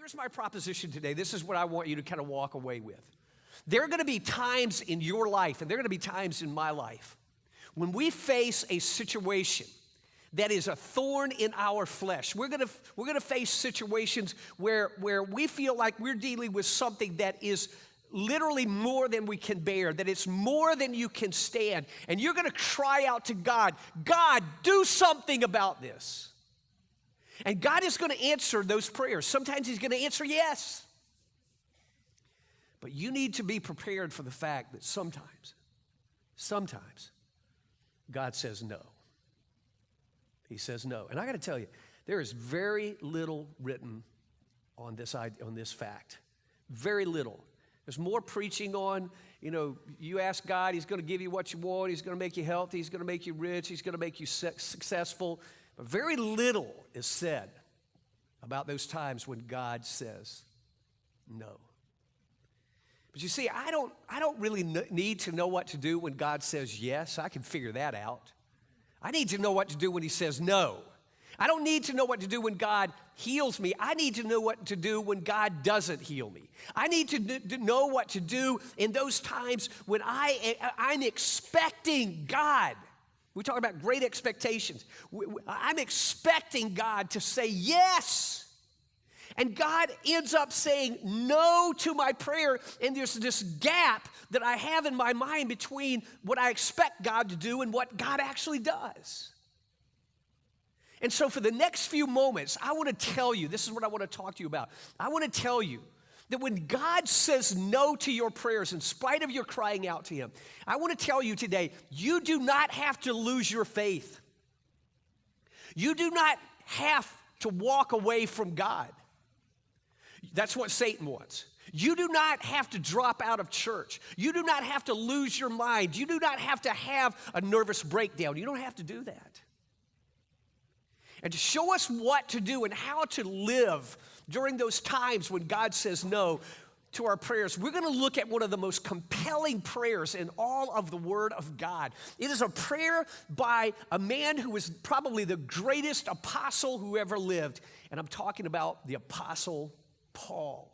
Here's my proposition today. This is what I want you to kind of walk away with. There are going to be times in your life, and there are going to be times in my life, when we face a situation that is a thorn in our flesh. We're going to face situations where we feel like we're dealing with something that is literally more than we can bear, that it's more than you can stand. And you're going to cry out to God, God, do something about this. And God is going to answer those prayers. Sometimes he's going to answer yes. But you need to be prepared for the fact that sometimes, God says no. He says no. And I got to tell you, there is very little written on this fact. Very little. There's more preaching on, you ask God, he's going to give you what you want. He's going to make you healthy. He's going to make you rich. He's going to make you successful. But very little is said about those times when God says no. But you see, I don't really need to know what to do when God says yes. I can figure that out. I need to know what to do when he says no. I don't need to know what to do when God heals me. I need to know what to do when God doesn't heal me. I need to know what to do in those times when I'm expecting God. We talk about great expectations. I'm expecting God to say yes. And God ends up saying no to my prayer, and there's this gap that I have in my mind between what I expect God to do and what God actually does. And so for the next few moments, I want to tell you, this is what I want to talk to you about. I want to tell you that when God says no to your prayers, in spite of your crying out to him, I want to tell you today, you do not have to lose your faith. You do not have to walk away from God. That's what Satan wants. You do not have to drop out of church. You do not have to lose your mind. You do not have to have a nervous breakdown. You don't have to do that. And to show us what to do and how to live during those times when God says no to our prayers, we're going to look at one of the most compelling prayers in all of the Word of God. It is a prayer by a man who was probably the greatest apostle who ever lived. And I'm talking about the Apostle Paul.